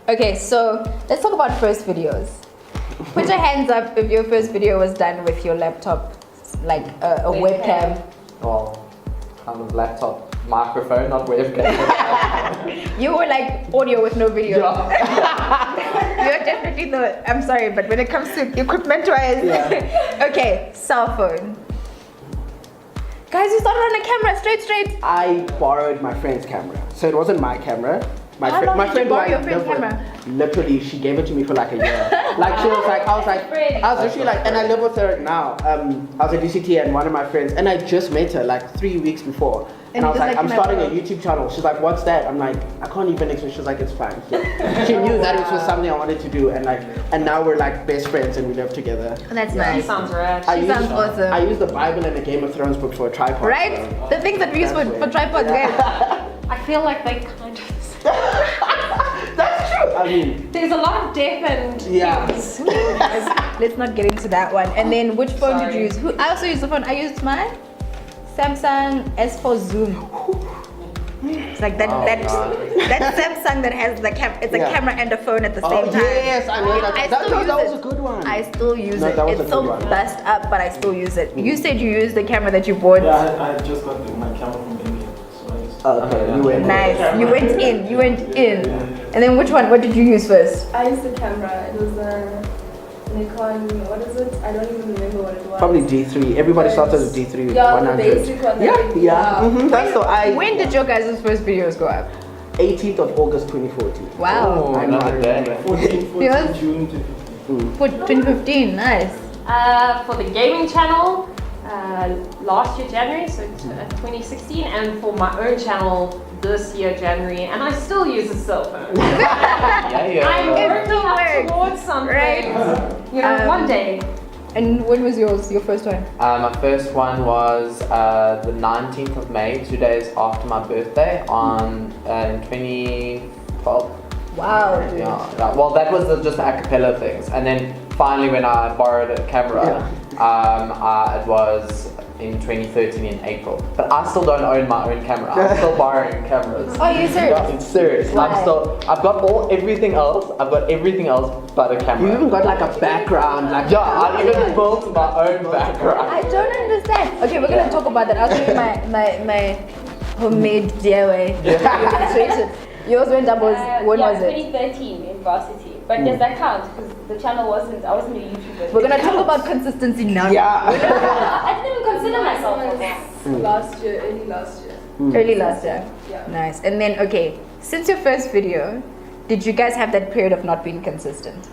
Okay, so let's talk about first videos. Put your hands up if your first video was done with your laptop, like a webcam. Well, kind of laptop microphone, not webcam. You were like audio with no video. Yeah. You're definitely I'm sorry, but when it comes to equipment-wise, okay, cell phone. Guys, you started on a camera, straight. I borrowed my friend's camera, so it wasn't my camera. My How long my did friend you borrow who I your friend's live with, camera? literally, she gave it to me for like a year. Like she was like, I was literally like, and I live with her now. I was at DCT and one of my friends, and I just met her like 3 weeks before. And I was like, I'm starting a YouTube channel. She's like, what's that? I'm like, I can't even explain. She's like, it's fine. So she knew that it was something I wanted to do, and now we're like best friends and we live together. That's nice. She sounds rad. She sounds awesome. I use the Bible and the Game of Thrones book for a tripod. Right? So. The things that we use for tripods, guys. I feel like they kind of. That's true. I mean, There's a lot of depth and things. Let's not get into that one. And then which phone did you Sorry. use? I also used the phone. I used my Samsung S4 Zoom. It's like that Samsung that has the it's a camera and a phone at the same time. Yes, I know that. That was a good one. I still use it. That was It's a so good one. bust up, but I still use it. You said you used the camera that you bought. Yeah, I just got my camera from India, so I just. Okay, you went. Nice. You went in. And then which one? What did you use first? I used the camera. It was a Nikon. What is it? I don't even remember what it was. Probably D3. Everybody started with D3. Yeah, 100. the basic one. Yeah. That's so When did your guys' first videos go up? 18th of August 2014. Wow. I know, I another day. remember. 14 Yours? June 2015. For 2015, nice. For the gaming channel, last year January, so 2016, and for my own channel this year January, and I still use a cell phone. I'm working up towards something. Right. One day. And when was your first one? My first one was the 19th of May, 2 days after my birthday, in 2012. Wow. Yeah. Well, that was just the a cappella things, and then finally when I borrowed a camera, it was in 2013 in April. But I still don't own my own camera. I'm still borrowing cameras. Oh, you serious? Yeah, it's serious. Why? I've got everything else. I've got everything else but a camera. You even got like a background. Like Yeah, I even built my own background. I don't understand. Okay, we're gonna talk about that. I'll show you my homemade DIY. Demonstration. Yours went up when was it? 2013 in varsity. But does that count? Because the channel I wasn't a YouTuber. We're gonna talk about consistency now. Yeah. I didn't even consider myself for this. Early last year. Early last year. Yeah. Nice. And then okay, since your first video, did you guys have that period of not being consistent?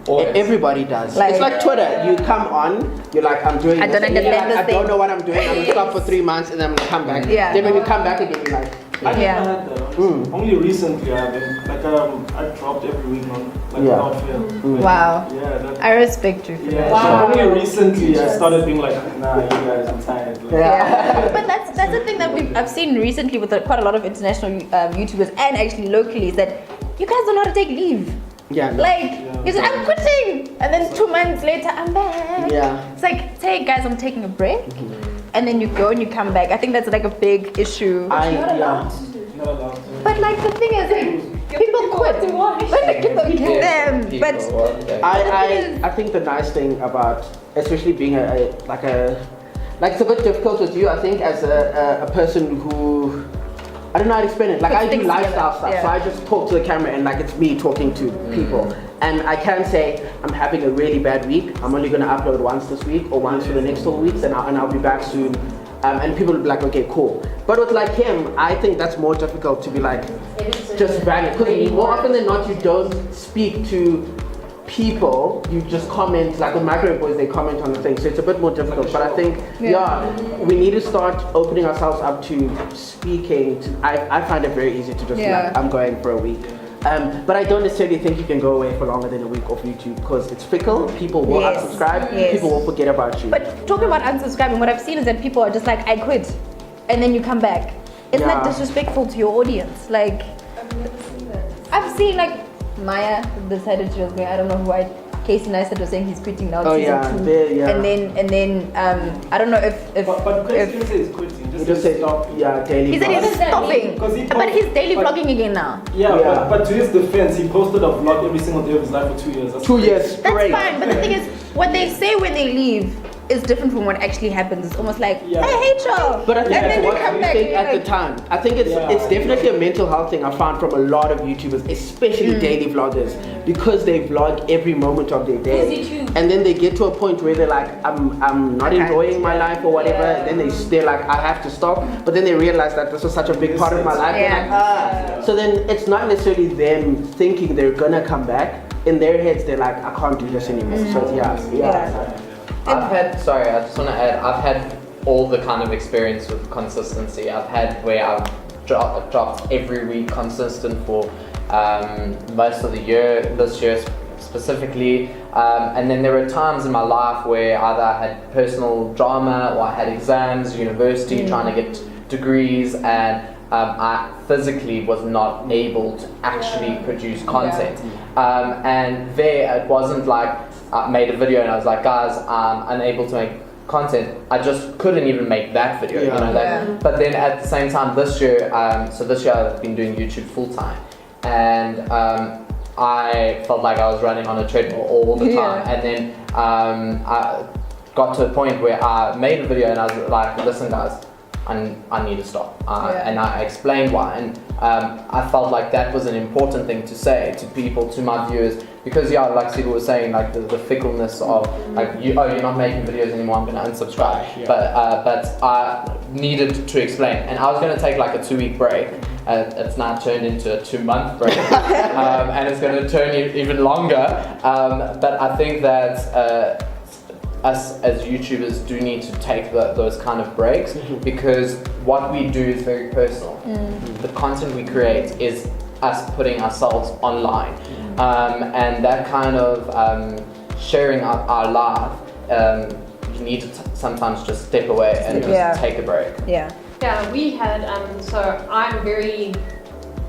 Everybody does. Like- it's like Twitter. You come on, you're like, I'm doing I this. don't and you're understand like, this I don't thing. know what I'm doing. I'm gonna stop for 3 months and then I'm gonna come back. Yeah. Then when you come back again, you're like, I never Yeah. had that. Only recently I've been like I dropped every week on like Yeah. without fail. Wow. Yeah. That, I respect you for yeah. that. So only recently I started being like, nah, you guys, I'm tired. Like, Yeah. But that's the thing that I've seen recently with quite a lot of international YouTubers and actually locally is that you guys don't know how to take leave. yeah. No. Like, you say, I'm quitting, and then 2 months later, I'm back. Yeah. It's like, hey guys, I'm taking a break, and then you go and you come back. I think that's like a big issue. not allowed to. But like the thing is, like, people quit. But people get them. But I think the nice thing about, especially being like it's a bit difficult with you, I think, as a person who, I don't know how to explain it. Like I do things lifestyle together, stuff, so I just talk to the camera and like it's me talking to people. And I can say I'm having a really bad week. I'm only gonna upload once this week or once for the next 2 weeks, and I'll be back soon. And people will be like, okay, cool. But with like him, I think that's more difficult to be like, just bang it. Because more often than not, you don't speak to people, you just comment, like with Microwave Boys, they comment on the thing, so it's a bit more difficult. But I think, we need to start opening ourselves up to speaking. I find it very easy to just like, I'm going for a week. But I don't necessarily think you can go away for longer than a week off YouTube because it's fickle. People will unsubscribe. People will forget about you. But talking about unsubscribing, what I've seen is that people are just like, I quit, and then you come back. Isn't that disrespectful to your audience? Like, I've never seen that. I've seen like Maya decided she was going. I don't know who Casey Neistat was saying he's quitting now. Oh, season yeah, 2. there, yeah. And then I don't know if But Chris didn't say he's quitting. He just said, daily he said vlogs. he's stopping, Because he but he's daily but- vlogging again now. Yeah, Yeah. But to his defense, he posted a vlog every single day of his life for 2 years. That's 2 years That's straight. fine, but the thing is, what they say when they leave is different from what actually happens. It's almost like, Yeah. I hate y'all. But I think and then that's they what come we back think and at you're the like, time. I think it's Yeah. definitely a mental health thing I found from a lot of YouTubers, especially daily vloggers, because they vlog every moment of their day. Easy too. And then they get to a point where they're like, I'm not I can't. enjoying my life or whatever. Yeah. Then they're like, I have to stop. But then they realize that this was such a big part of my life. They're Yeah. like, So then it's not necessarily them thinking they're gonna come back. In their heads, they're like, I can't do this anymore. So yeah. I've had, sorry, I just want to add, I've had all the kind of experience with consistency. I've had where I've dropped every week consistent for most of the year, this year specifically. And then there were times in my life where either I had personal drama or I had exams, university, trying to get degrees, and I physically was not able to actually produce content. And there, it wasn't like I made a video and I was like, guys, I'm unable to make content. I just couldn't even make that video, you know. But then at the same time, this year, so this year I've been doing YouTube full time, and I felt like I was running on a treadmill all the time. And then I got to a point where I made a video and I was like, listen, guys, I need to stop. And I explained why. And I felt like that was an important thing to say to people, to my viewers, because like Sibu was saying, like the fickleness of like, you're not making videos anymore, I'm gonna unsubscribe. But I needed to explain, and I was gonna take like a 2-week break. It's now turned into a 2-month break, and it's gonna turn even longer. But I think that us as YouTubers do need to take those kind of breaks, because what we do is very personal. The content we create is us putting ourselves online, and that kind of sharing our life, you need to sometimes just step away and just take a break. Yeah, we had, so I'm very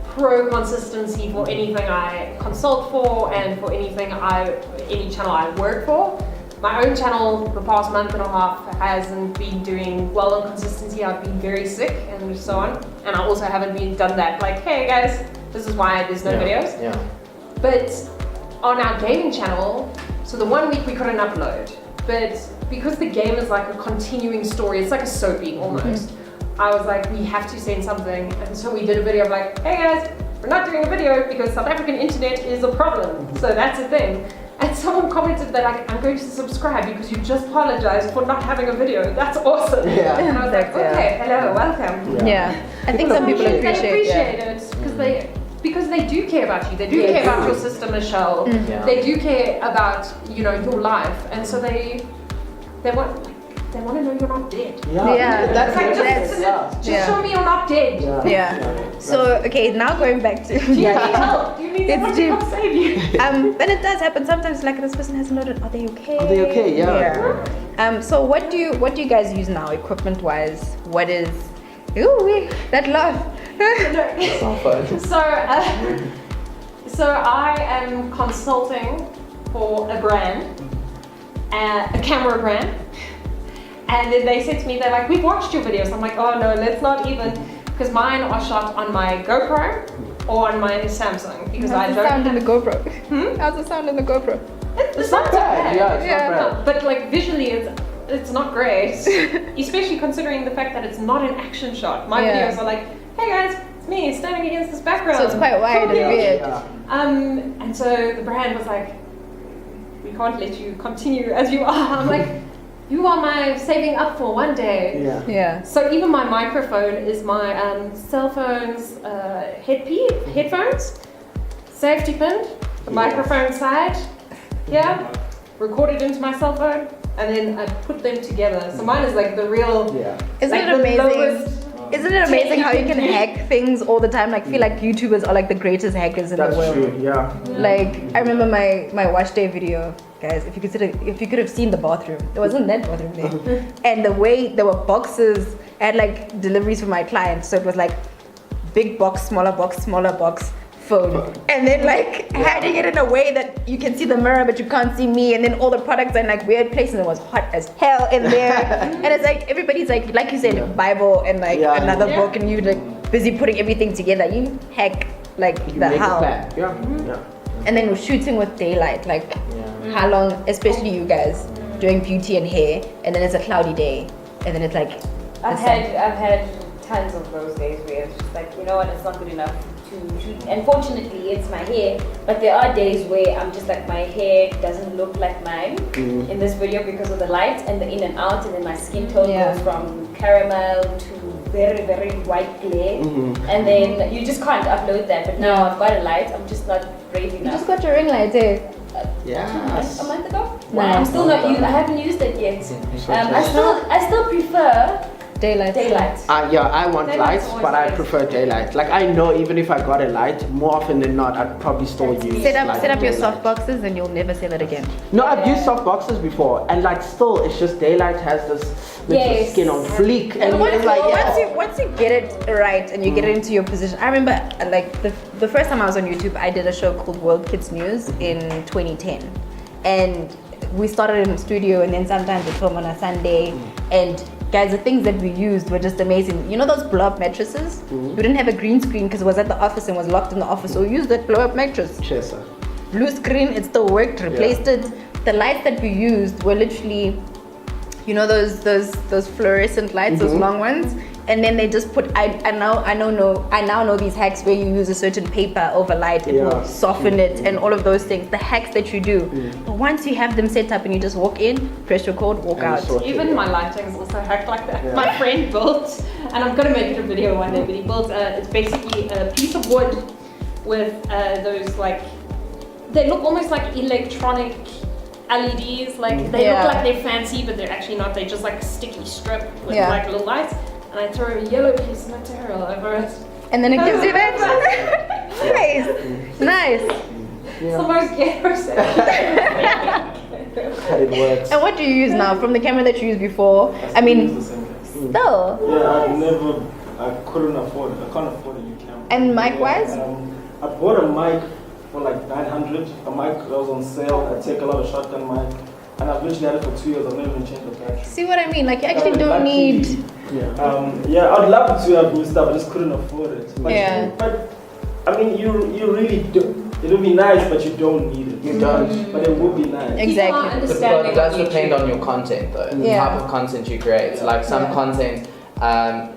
pro consistency for anything I consult for and for any channel I work for. My own channel, the past month and a half, hasn't been doing well on consistency. I've been very sick and so on. And I also haven't done that, like, hey guys, this is why there's no videos. But on our gaming channel, so the 1 week we couldn't upload, but because the game is like a continuing story, it's like a soapy almost. I was like, we have to send something. And so we did a video of like, hey guys, we're not doing a video because South African internet is a problem. So that's a thing. And someone commented that like, I'm going to subscribe because you just apologized for not having a video. That's awesome. And I was like, okay, hello, welcome. I think some people They appreciate it because they do care about you. They do care about your sister Michelle. They do care about your life, and so they want to know you're not dead. That's Like, just show me you're not dead. So okay, now going back to You need help. You need someone to come save you. but it does happen sometimes. Like this person hasn't noted. Are they okay? Are they okay? So what do you guys use now, equipment wise? What is? Ooh, that laugh. So I am consulting for a brand, a camera brand, and then they said to me, they're like, we've watched your videos. I'm like, oh no, let's not even, because mine are shot on my GoPro or on my Samsung, because I How's don't the sound in the have, GoPro? How's the sound in the GoPro? it's not bad. It's not bad. But like visually, it's not great, especially considering the fact that it's not an action shot. My videos are like, hey guys, it's me standing against this background. So it's quite wide and weird. And so the brand was like, we can't let you continue as you are. I'm like, you are my saving up for one day. So even my microphone is my cell phone's headphones, safety pin, the microphone side, recorded into my cell phone, and then I put them together. So mine is like the real. Isn't it amazing? Isn't it amazing how you can hack things all the time? Like, I feel like YouTubers are like the greatest hackers in the world. That's true, Like, I remember my wash day video, guys. If you could have seen the bathroom, there wasn't that bathroom there, and the way there were boxes, I had like deliveries for my clients, so it was like big box, smaller box, phone. And then like hiding it in a way that you can see the mirror but you can't see me, and then all the products are in like weird places, and it was hot as hell in there. And it's like everybody's like you said, Bible and like another book, and you like busy putting everything together. You hack like You the make a how. plan. Yeah. And then we're shooting with daylight, like how long, especially you guys doing beauty and hair, and then it's a cloudy day, and then it's like I've had tons of those days where it's just like, you know what, it's not good enough to shoot. Unfortunately, it's my hair, but there are days where I'm just like, my hair doesn't look like mine in this video because of the light and the in and out, and then my skin tone goes from caramel to very, very white glare, and then you just can't upload that. But now I've got a light, I'm just not brave you enough. just got your ring light, eh? A month ago? Nice. I'm still not I haven't used it yet. I still prefer Daylight. I want Daylight's lights, always but I nice. prefer daylight. Like I know even if I got a light, more often than not, I'd probably still use Set up your daylight. soft boxes and you'll never say that again. No, I've used soft boxes before, and like still, it's just daylight has this makes your skin on fleek, and it's like Once you get it right and you get it into your position. I remember like the first time I was on YouTube, I did a show called World Kids News in 2010, and we started in the studio, and then sometimes we film on a Sunday, and guys, the things that we used were just amazing. You know those blow-up mattresses? We didn't have a green screen because it was at the office and was locked in the office, so we used that blow-up mattress. Blue screen, it still worked, replaced it. The lights that we used were literally, you know those fluorescent lights, those long ones, and then they just put. I now know these hacks where you use a certain paper over light, it will soften it, and all of those things. The hacks that you do, but once you have them set up and you just walk in, press record, walk out. Even my lighting is also hacked like that. My friend built, and I'm gonna make it a video one day, but he built it's basically a piece of wood with those like, they look almost like electronic LEDs, like they look like they're fancy, but they're actually not. They're just like a sticky strip with like little lights, and I throw a yellow piece of material over it. And then it gives you that. Nice. It's the most ghetto set. It works. And what do you use now from the camera that you used before? I mean, still. Yeah, I couldn't afford it. I can't afford a new camera. And mic-wise? I bought a mic for like 900. A mic that was on sale. I take a lot of shotgun mic, and I've literally had it for 2 years. I've never even changed the battery. See what I mean? Like you actually don't need. I'd love to have new stuff. I just couldn't afford it. But I mean, you really do. It would be nice, but you don't need it. You don't. But it would be nice. Exactly. But it does depend on your content though, the type of content you create. So like some content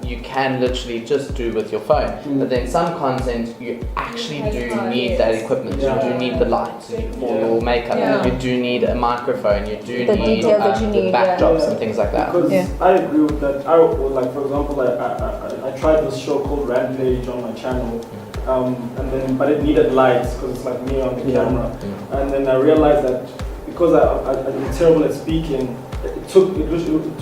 you can literally just do with your phone, but then some content you actually do need that equipment. You do need the lights for your makeup. You do need a microphone. You do The need details that you the need, backdrops and things like that. Because I agree with that. Like for example, I tried this show called Rampage on my channel. But it needed lights because it's like me on the camera. And then I realized that because I'm terrible at speaking, to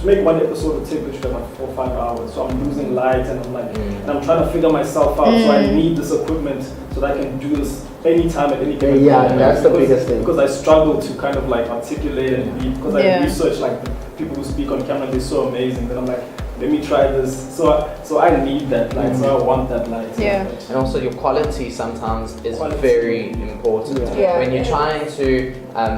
make one episode would take literally like 4 or 5 hours. So I'm losing lights, and and I'm trying to figure myself out. So I need this equipment so that I can do this anytime at any given time. That's the biggest thing. Because I struggle to kind of like articulate and be, because I research like the people who speak on camera, they're so amazing. Then I'm like, let me try this. So I need that light. So I want that light. And also your quality sometimes is very important. When you're trying to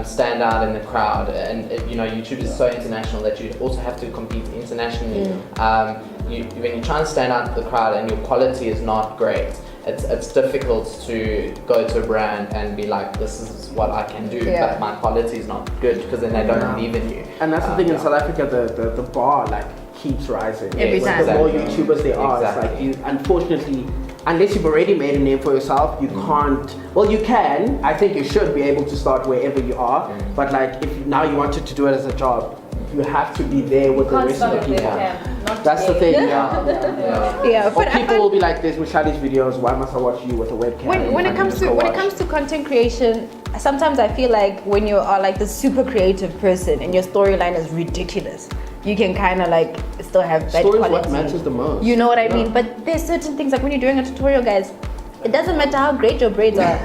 stand out in the crowd, and YouTube is so international that you also have to compete internationally. When you try and stand out in the crowd and your quality is not great, it's difficult to go to a brand and be like, this is what I can do, but my quality is not good, because then they don't believe in you. And that's the thing in South Africa, the bar like keeps rising. Every time. The more YouTubers there are, it's like you, unfortunately, unless you've already made a name for yourself, you can't. Well, you can. I think you should be able to start wherever you are. But like, if now you wanted to do it as a job, you have to be there with the rest of the people. That's the thing. But people will be like, "There's Mishali's videos. Why must I watch you with a webcam?" When it comes to content creation, sometimes I feel like when you are like the super creative person and your storyline is ridiculous, you can kind of like still have that Story quality. is what matters the most. You know what I mean? But there's certain things like when you're doing a tutorial, guys, it doesn't matter how great your braids are.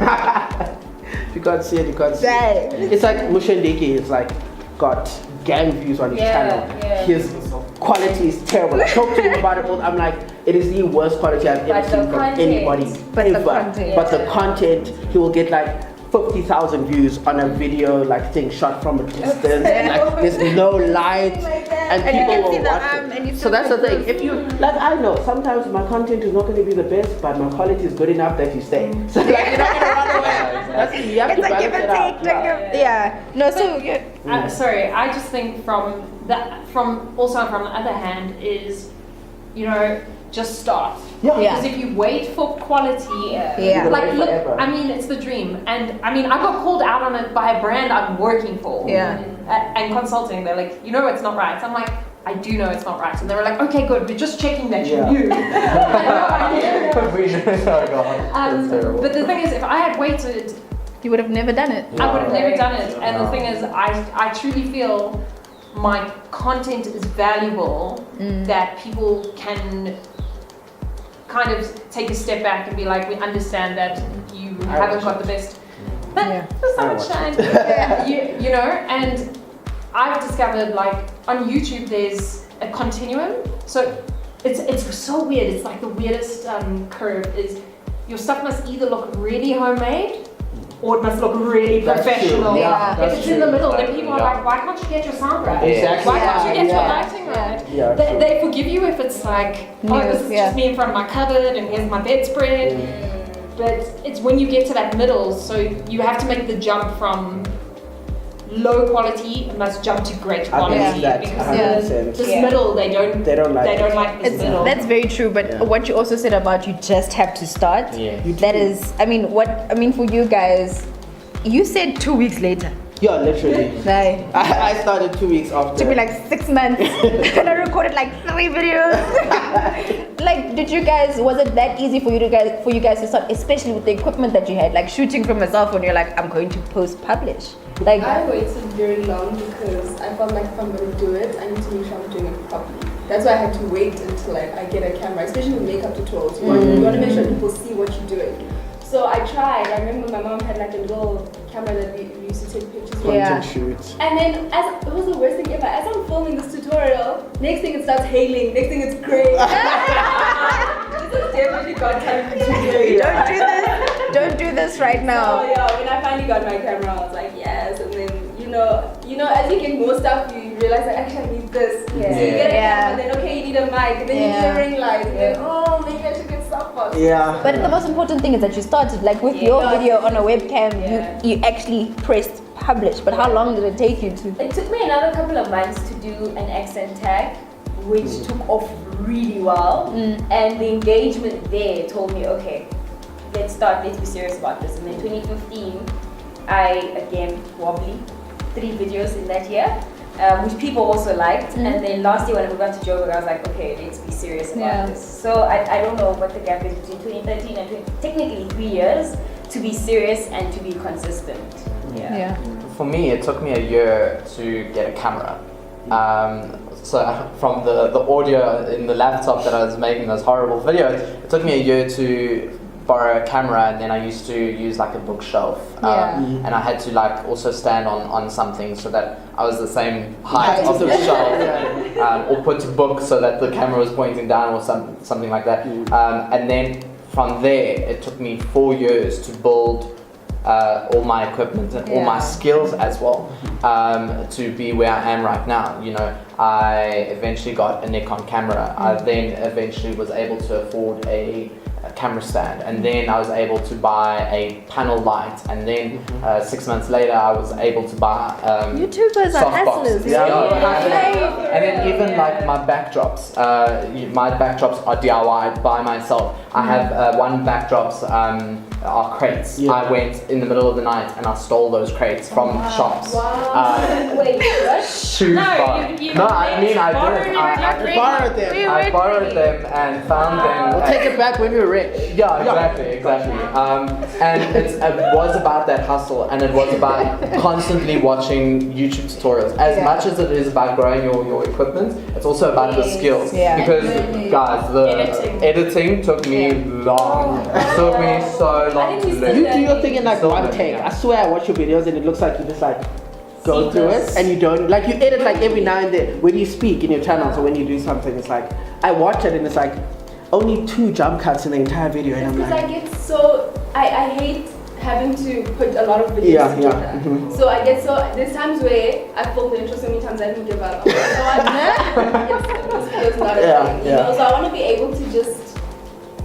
If you can't see it, you can't see it. It's like Mushendeki. It's like got gang views on his channel. His quality is terrible. I talk to him about it all. I'm like, it is the worst quality I've But ever seen the from content. anybody But the ever. content. But the content, he will get like 50,000 views on a video like thing shot from a distance. Like there's no light, and And you people can will see the watch arm it. and you So feel that's the like thing. If you like, I know sometimes my content is not going to be the best, but my quality is good enough that you stay. So like you're not going to run away. That's you have It's to like balance give and it out. take. Like yeah. No, so yeah. Sorry, I just think from the other hand is, you know, just start. Yeah. Because if you wait for quality, Yeah. like Wait look, forever. I mean, it's the dream, and I mean, I got called out on it by a brand I'm working for. Yeah. And consulting, they're like, you know, it's not right. So I'm like, I do know it's not right, and they were like, okay, good, we're just checking that you Yeah. knew. I had no idea. Oh god, that's terrible. But the thing is, if I had waited, You would have never done it. I would have never done it. And the No. thing is, I truly feel my content is valuable, that people can kind of take a step back and be like, we understand that you haven't got the best. But Yeah. the sunshine, you know, and I've discovered like on YouTube there's a continuum. So it's so weird. It's like the weirdest curve is your stuff must either look really homemade or it must look really That's true. professional. Yeah. If That's it's true. in the middle, then people are Yeah. like, why can't you get your sound right? Exactly. Why can't you get your Yeah. lighting right? Yeah, true. They forgive you if it's like, oh, News, this is yeah. just me in front of my cupboard and here's my bedspread. But it's when you get to that middle, so you have to make the jump from low quality and must jump to great I quality believe that because 100%. this Yeah. middle they don't They don't like they it. don't like this It's, middle. that's very true, but Yeah. what you also said about you just have to start. Yeah. That is, I mean, for you guys, you said 2 weeks later. Yeah, literally. Like, I started 2 weeks after. took me like 6 months. And I recorded like 3 videos. Like, was it that easy for you guys to start, especially with the equipment that you had, like shooting from a cell phone, you're like, I'm going to publish. Like, I waited very long because I felt like if I'm going to do it, I need to make sure I'm doing it properly. That's why I had to wait until I get a camera, especially with makeup tutorials. You want to make sure people see what you're doing. So I tried. I remember my mom had like a little camera that we used to take pictures with. Yeah. Content shoots. And then it was the worst thing ever. As I'm filming this tutorial, next thing it starts hailing, next thing it's gray. This is definitely God telling me to do. don't do this. Don't do this right now. So yeah, when I finally got my camera, I was like, yes. And then you know, as you get more stuff, you realize like actually I need this. Yeah. So you get a Yeah. camera, and then okay, you need a mic, and then you need a ring light, and then oh maybe I should get softbox. Yeah. But the most important thing is that you started, like with Yeah. your video on a webcam, Yeah. you actually pressed publish. But how long did it take you to? It took me another couple of months to do an accent tag, which took off really well. And the engagement there told me, okay, let's be serious about this. And then 2015, I again wobbly 3 videos in that year, which people also liked. And then last year when I moved on to Joburg, I was like, okay, let's be serious about Yeah. this. So I don't know what the gap is between 2013 and technically 3 years to be serious and to be consistent. Yeah. For me, it took me a year to get a camera. So from the audio in the laptop that I was making those horrible videos, it took me a year to borrow a camera, and then I used to use like a bookshelf. Yeah. And I had to like also stand on something so that I was the same height Height of the of the shelf, or put a book so that the camera was pointing down or something like that. And then from there, it took me 4 years to build all my equipment and all my skills as well, to be where I am right now. You know, I eventually got a Nikon camera. I then eventually was able to afford a camera stand, and then I was able to buy a panel light, and then 6 months later I was able to buy YouTubers are softbox. hustlers. Yeah. And then even like my backdrops, my backdrops are DIY by myself. I have one backdrops are crates. Yeah. I went in the middle of the night and I stole those crates from shops. Wait, what? Too No, far. you No, I mean I borrowed did. it, I Borrowed them. I borrowed them and found them. We'll take it back when we're rich. Yeah, exactly. And it was about that hustle, and it was about constantly watching YouTube tutorials. As much as it is about growing your equipment, it's also about the skills. Yeah. Because guys, the editing took me long. It took me so long to learn. You do your thing in like Still one learning, take. yeah. I swear I watch your videos and it looks like you just like go through it Seamless. and you don't like you edit like every now and then when you speak in your channel. So when you do something, it's like I watch it and it's like only 2 jump cuts in the entire video, and I'm Because like, I get so I hate having to put a lot of videos together. mhm. So I get so there's times where I film the intro so many times I even give up. I'm like, this video's not a thing, you know. So I want to be able to just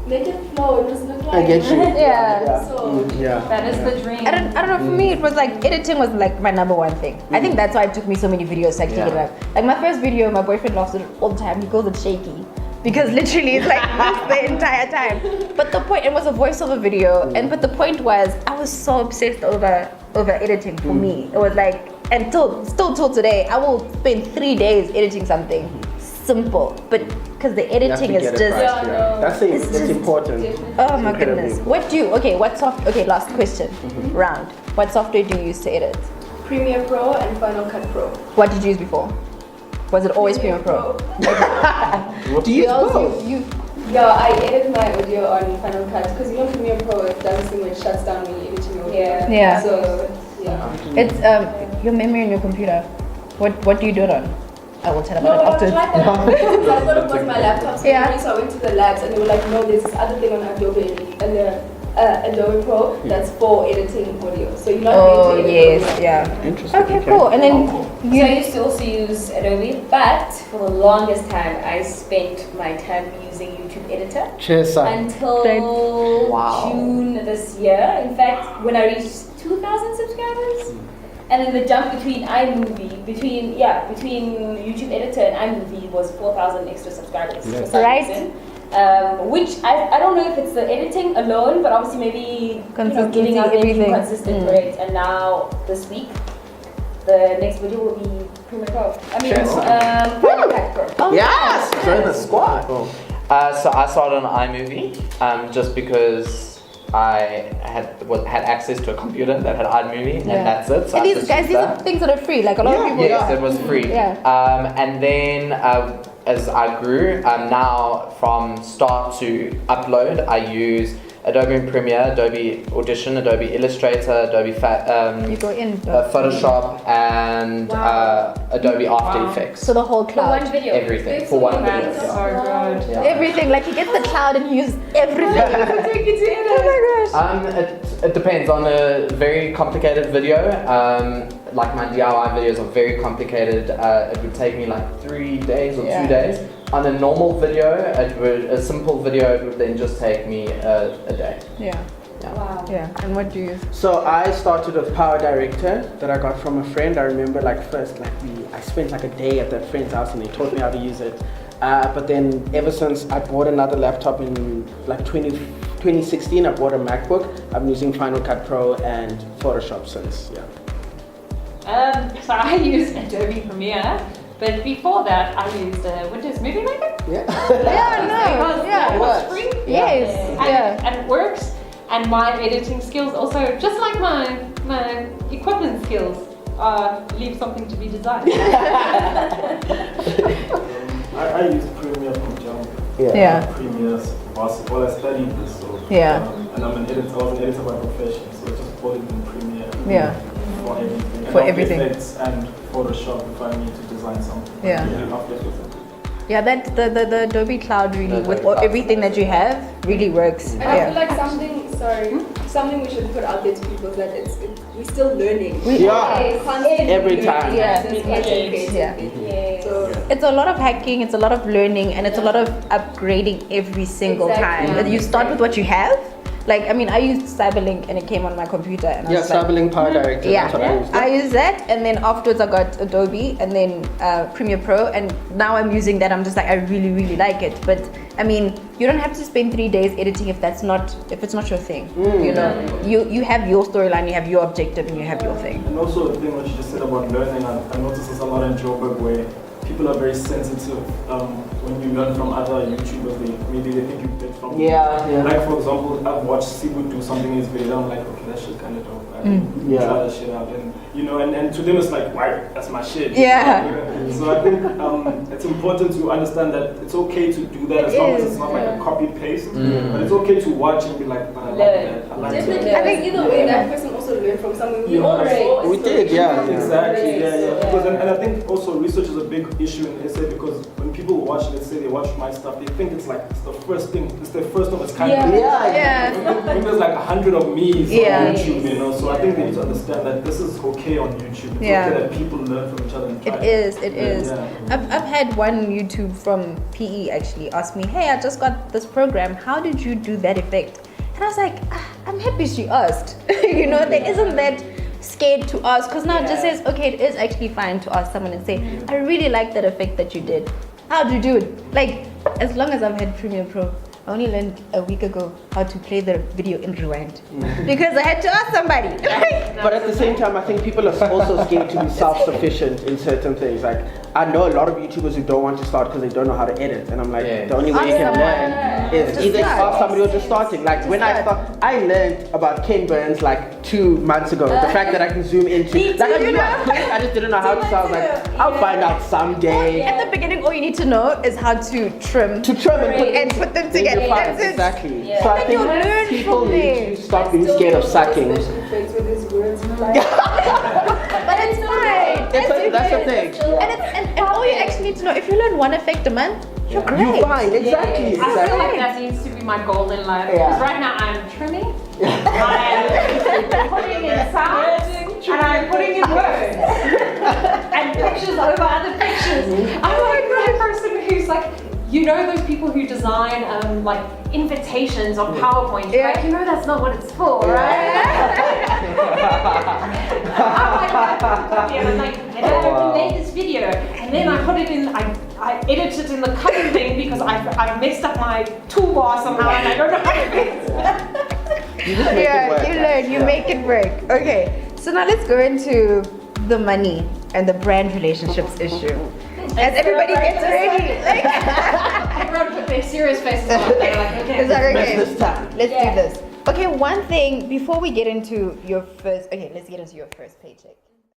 make it flow and just look like. I get you. Yeah. So Yeah. That is the dream. I don't know, for me it was like editing was like my number one thing. I think that's why it took me so many videos to actually get it up. Like my first video, my boyfriend laughs at it all the time. He calls it shaky. Because literally it's like this the entire time. But the point, it was a voiceover video, but the point was I was so obsessed over editing for me. It was like, and still till today, I will spend 3 days editing something simple, but because the You have to editing get is it just right, yeah. That's it's just- important. oh my Incredibly goodness. What do you last question round. What software do you use to edit? Premiere Pro and Final Cut Pro. What did you use before? Was it always Premiere Pro? Do you use Girls, both? you Yeah, I edit my audio on Final Cut because you know Premiere Pro it does this thing where it shuts down when you're editing your audio. Yeah. So yeah. it's your memory on your computer. What do you do it on? I will tell No, about it I after. tried that because I thought it was my laptop screen, Yeah. so I went to the labs and they were like, no, there's this other thing on Adobe and the Adobe Pro that's for editing audio. So you're not Oh going to edit yes, audio. yeah. Interesting. Okay, cool. And then So I used to also use Adobe, but for the longest time, I spent my time using YouTube Editor Cheers, son. until Wow. June this year. In fact, when I reached 2,000 subscribers, and then the jump between between YouTube Editor and iMovie was 4,000 extra subscribers for some Right. reason. Which I don't know if it's the editing alone, but obviously maybe Consistency, getting out there, being everything. consistent, right? And now this week, the next video will be Premiere Pro. I mean, Sure. Final Cut Pro. oh, Yes! Join the squad. So I started on iMovie just because I had access to a computer that had iMovie, Yeah. and that's it. So And I these just guys, used these that. are things that are free. Like a lot of people. Yes, it was free. Yeah. And then as I grew, now from start to upload, I use Adobe Premiere, Adobe Audition, Adobe Illustrator, Adobe You go in. Photoshop, and Adobe After Wow. Effects. So the whole For cloud. one video. Everything for one video. That's Yeah. so good. Yeah. Everything. Like he gets the cloud and he uses everything. Oh my gosh. It depends on a very complicated video. Like my DIY videos are very complicated. It would take me like 3 days or Yeah. 2 days. On a normal video, a simple video, it would then just take me a day. Yeah. Wow. Yeah. And what do you use? So I started with Power Director that I got from a friend. I remember like first I spent like a day at that friend's house and they taught me how to use it. But then ever since I bought another laptop in like 2016, I bought a MacBook. I'm using Final Cut Pro and Photoshop since, yeah. So I use Adobe Premiere, but before that I used Windows Movie Maker. Yeah. Yeah, no. Yeah. It It was works. free. Yes. And, Yeah. and it works. And my editing skills also, just like my equipment skills, leave something to be desired. I use Premiere from jump. Yeah. Premiere was well, I studied this, so Yeah. and I'm an editor. I was an editor by profession, so I just bought it in Premiere. Yeah. For everything. And For After everything. Effects and Photoshop if I need to design something. Yeah. After Effects. Yeah, that the Adobe Cloud really The with Adobe Cloud. everything that you have really works. And I feel Yeah. like something we should put out there to people is that we're still learning. Yeah. We're constantly Every learning time. Yeah. this content creativity. Yes. So It's a lot of hacking, it's a lot of learning, and it's a lot of upgrading every single Exactly. time. You start with what you have. Like, I mean, I used Cyberlink and it came on my computer. And I Yeah, was like, Cyberlink Power Director. yeah, That's what I used. I use that, and then afterwards I got Adobe, and then Premiere Pro, and now I'm using that. I'm just like, I really, really like it. But I mean, you don't have to spend 3 days editing if it's not your thing. You know, you have your storyline, you have your objective, and you have your thing. And also the thing what you just said about learning, I noticed this a lot in Joburg where people are very sensitive when you learn from other YouTubers. Maybe they think you get from Yeah, yeah. Like for example, I've watched Sibu do something in his video. I'm like, okay, that shit kind of dope. Yeah. Try that shit out, and you know, and to them it's like, why? That's my shit. Yeah. So I think it's important to understand that it's okay to do that as long as it's not like a copy paste. But it's okay to watch and be like, I like Learn. that. I like definitely, that. I think either way, that person also also learn from someone we Yeah. all saw. We did, yeah. Exactly, yeah. Yeah. Because and I think also research is a big issue in SA because when people watch, let's say they watch my stuff, they think it's like it's the first thing, it's the first of its kind. Yeah. When there's like 100 of me's Yeah. on YouTube, you know. So I think they need to understand that this is okay on YouTube. It's Yeah. okay that people learn from each other and try. It is, it is. Yeah. I've had one YouTube from PE actually ask me, hey, I just got this program, how did you do that effect? And I was like, I'm happy she asked. You know, there isn't that scared to ask, because now it just says, okay, it is actually fine to ask someone and say, I really like that effect that you did. How'd you do it? Like, as long as I've had Premiere Pro, I only learned a week ago how to play the video in rewind because I had to ask somebody. But at the same time, I think people are also scared to be self-sufficient in certain things. Like, I know a lot of YouTubers who don't want to start because they don't know how to edit. And I'm like, Yeah. the only way you can learn is Just either start. ask somebody or just starting. Like, when I learned about Ken Burns like 2 months ago. The fact that I can zoom into. Like, I knew I could, I just didn't know how to. So I was like, I'll find out someday. At the beginning, all you need to know is how to trim. To trim And put them then together. you're fine. That's it. Exactly. Yeah. So I Then think you learn people from need there. to stop being scared of sucking. Effects with his words. But it's fine. That's the thing. And all you actually need to know, if you learn one effect a month, you're great. You find exactly. I feel like Exactly. that needs to be my golden line. Yeah. Because right now I'm trimming, I'm putting in sounds, and I'm putting in words. And pictures over other pictures. I'm like that person who's like, you know those people who design like invitations on PowerPoint. Yeah. Like, you know that's not what it's for, right? I'm like that. And I'm like, and then I made this video, and then I put it in, I edited it in the cutting thing because I messed up my toolbar somehow and I don't know how to fix it. You just make it work. You learn, you make it work. Okay, so now let's go into the money and the brand relationships issue. As everybody gets ready. Everyone put their serious faces on. They're like, okay. Is that okay? Business time. Let's do this. Okay, one thing before we get into your first, okay, let's get into your first paycheck.